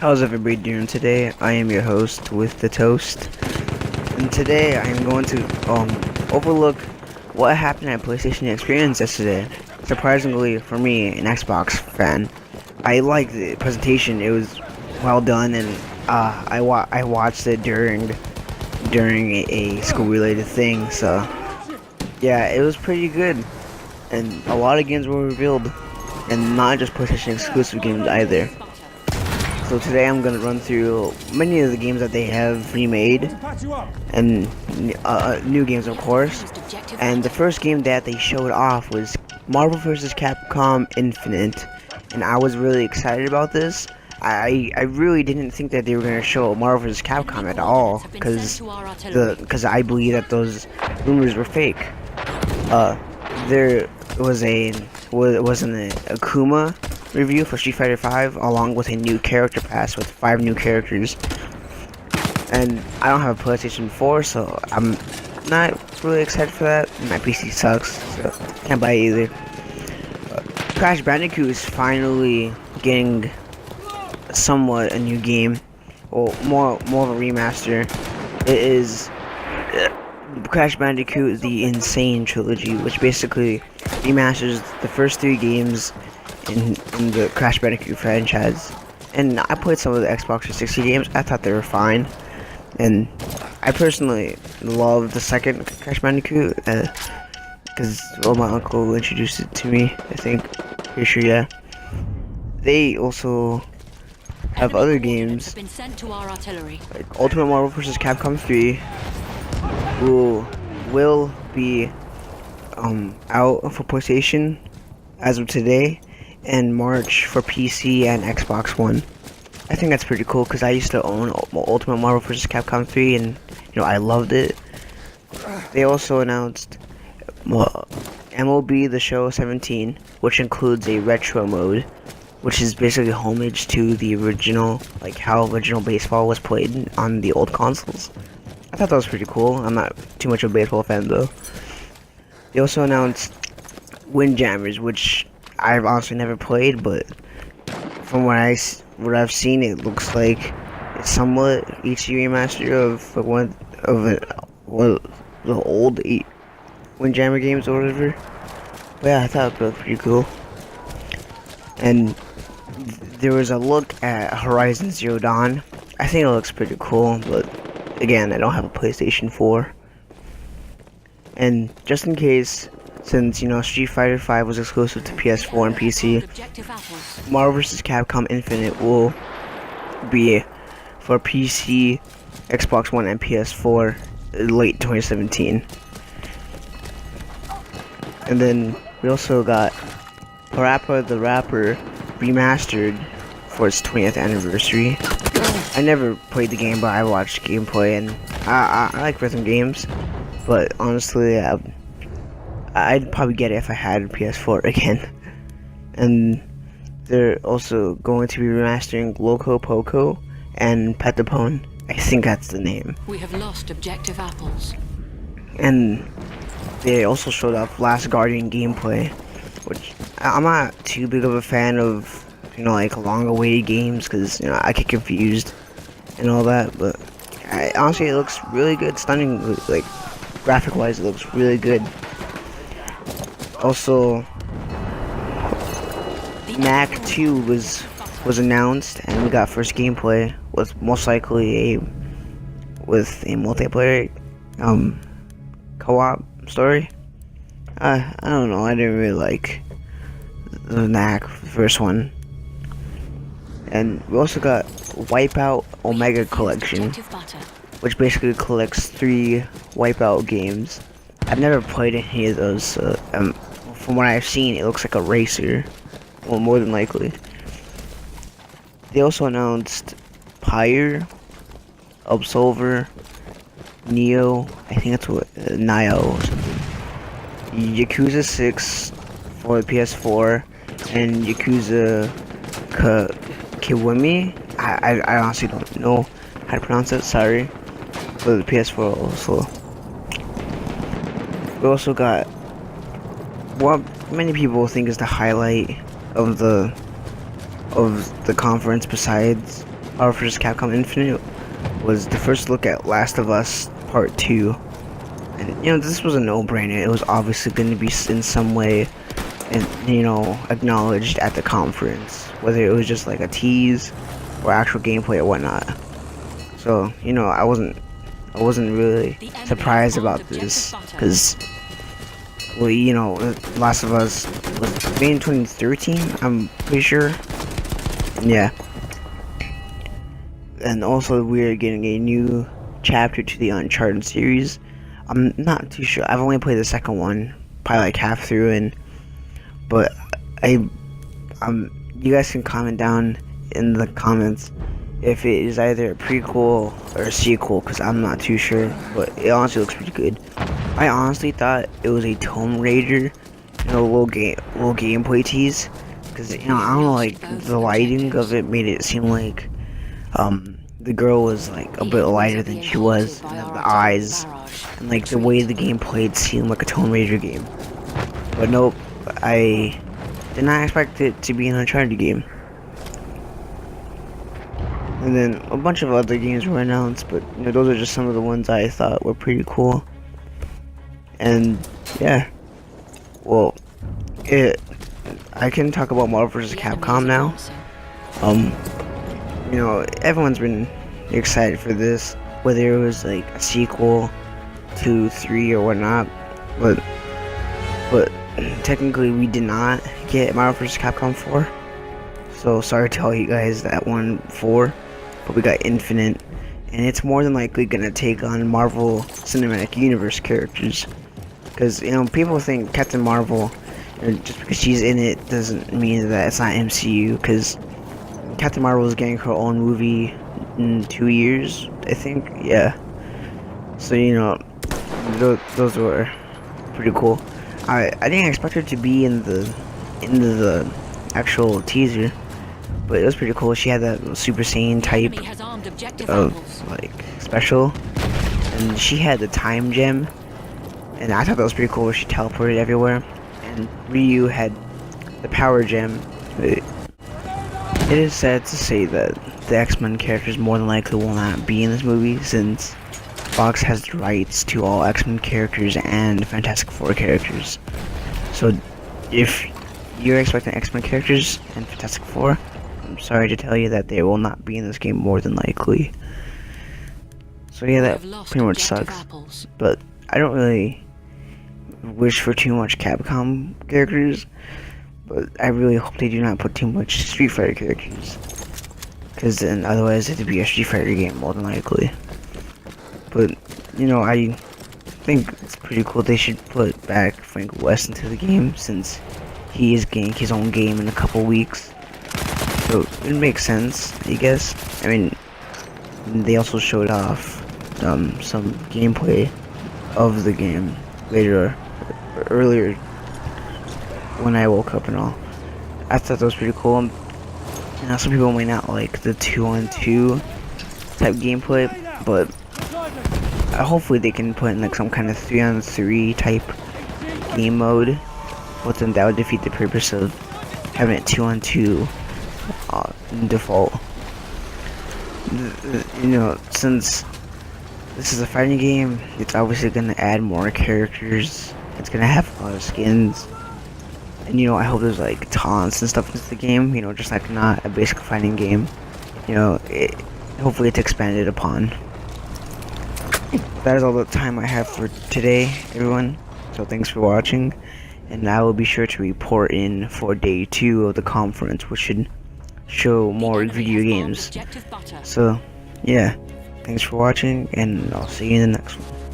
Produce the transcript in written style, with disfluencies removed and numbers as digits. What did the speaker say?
How's everybody doing today? I am your host with the toast, and today I am going to overlook what happened at PlayStation Experience yesterday. Surprisingly for me, an Xbox fan, I liked the presentation. It was well done, and I watched it during a school related thing. So yeah, it was pretty good, and a lot of games were revealed, and not just PlayStation exclusive games either. So today I'm gonna run through many of the games that they have remade, and new games of course. And the first game that they showed off was Marvel vs. Capcom Infinite, and I was really excited about this. I really didn't think that they were gonna show Marvel vs. Capcom at all, because I believe that those rumors were fake. There was an Akuma review for Street Fighter V, along with a new character pass with 5 new characters. And I don't have a PlayStation 4, so I'm not really excited for that. My PC sucks, so can't buy it either. Crash Bandicoot is finally getting somewhat a new game, or more of a remaster. It is Crash Bandicoot The Insane Trilogy, which basically remasters the first 3 games in the Crash Bandicoot franchise. And I played some of the Xbox 360 games. I thought they were fine, and I personally love the second Crash Bandicoot because my uncle introduced it to me, I think. Pretty sure, yeah. They also have other games like Ultimate Marvel vs. Capcom 3 will be out for PlayStation as of today, and March for PC and Xbox One. I think that's pretty cool because I used to own Ultimate Marvel vs. Capcom 3, and I loved it. They also announced MLB The Show 17, which includes a retro mode, which is basically homage to the original, like how original baseball was played on the old consoles. I thought that was pretty cool. I'm not too much of a baseball fan though. They also announced Windjammers, which I've honestly never played, but from what I've seen, it looks like it's somewhat HD remaster of one of the old Windjammer games or whatever. But yeah, I thought it looked pretty cool. And there was a look at Horizon Zero Dawn. I think it looks pretty cool, but again, I don't have a PlayStation 4. And just in case, since Street Fighter V was exclusive to PS4 and PC, Marvel vs. Capcom Infinite will be for PC, Xbox One, and PS4 late 2017. And then we also got Parappa the Rapper remastered for its 20th anniversary. I never played the game, but I watched gameplay, and I like rhythm games, but honestly, I'd probably get it if I had a PS4 again. And they're also going to be remastering Loco Poco and Petapone. I think that's the name. We have lost objective apples. And they also showed off Last Guardian gameplay, which I'm not too big of a fan of, like long-awaited games, because I get confused and all that. But honestly, it looks really good, stunning. Like graphic-wise, it looks really good. Also, Mac 2 was announced, and we got first gameplay with most likely a multiplayer co-op story. I don't know. I didn't really like the Knack first one. And we also got Wipeout Omega Collection, which basically collects 3 Wipeout games. I've never played any of those. From what I've seen, it looks like a racer. Well, more than likely. They also announced Pyre, Absolver, Neo, I think that's what, Nio or something. Yakuza 6 for the PS4, and Yakuza Kiwami. I honestly don't know how to pronounce it, sorry. For the PS4 also. We also got what many people think is the highlight of the conference, besides Marvel vs. Capcom Infinite was the first look at Last of Us Part 2. And, you know, this was a no-brainer. It was obviously going to be in some way, and, you know, acknowledged at the conference. Whether it was just like a tease or actual gameplay or whatnot. So, you know, I wasn't really surprised about this. Because, well, you know, Last of Us was made in 2013, I'm pretty sure. Yeah. And also, we're getting a new chapter to the Uncharted series. I'm not too sure. I've only played the second one, probably like half through, but you guys can comment down in the comments if it is either a prequel or a sequel, because I'm not too sure, but it honestly looks pretty good. I honestly thought it was a Tomb Raider, you know, little gameplay tease, because, you know, I don't know, like, the lighting of it made it seem like the girl was like a bit lighter than she was, and the eyes and like the way the game played seemed like a Tomb Raider game. But nope, I did not expect it to be an Uncharted game. And then a bunch of other games were announced, but, you know, those are just some of the ones I thought were pretty cool. And yeah, well, I can talk about Marvel vs. Capcom now. You know, everyone's been excited for this, whether it was like a sequel, 2, 3, or whatnot. But technically, we did not get Marvel vs. Capcom 4. So sorry to tell you guys that one 4, but we got Infinite, and it's more than likely gonna take on Marvel Cinematic Universe characters. Because, you know, people think Captain Marvel, you know, just because she's in it doesn't mean that it's not MCU. Because Captain Marvel is getting her own movie in 2 years, I think. Yeah. So, you know, those were pretty cool. I didn't expect her to be in the actual teaser, but it was pretty cool. She had that Super Saiyan type of like special, and she had the time gem, and I thought that was pretty cool. She teleported everywhere, and Ryu had the power gem. It is sad to say that the X-Men characters more than likely will not be in this movie, since Fox has the rights to all X-Men characters and Fantastic Four characters. So if you're expecting X-Men characters and Fantastic Four, I'm sorry to tell you that they will not be in this game more than likely. So yeah, that pretty much sucks. But I don't really wish for too much Capcom characters. But I really hope they do not put too much Street Fighter characters, because then otherwise it'd be a Street Fighter game more than likely. But, you know, I think it's pretty cool. They should put back Frank West into the game, since he is getting his own game in a couple weeks. So it makes sense, I guess. I mean, they also showed off some gameplay of the game earlier when I woke up and all. I thought that was pretty cool. Now some people might not like the 2-on-2 type gameplay, but hopefully they can put in like some kind of 3-on-3 type game mode. But then that would defeat the purpose of having it 2-on-2 in default. You know, since this is a fighting game, it's obviously gonna add more characters. It's gonna have a lot of skins. And, you know, I hope there's like taunts and stuff into the game, you know, just like not a basic fighting game. You know, hopefully it's expanded upon. That is all the time I have for today, everyone. So thanks for watching, and I will be sure to report in for day 2 of the conference, which should show more video games. So yeah, thanks for watching, and I'll see you in the next one.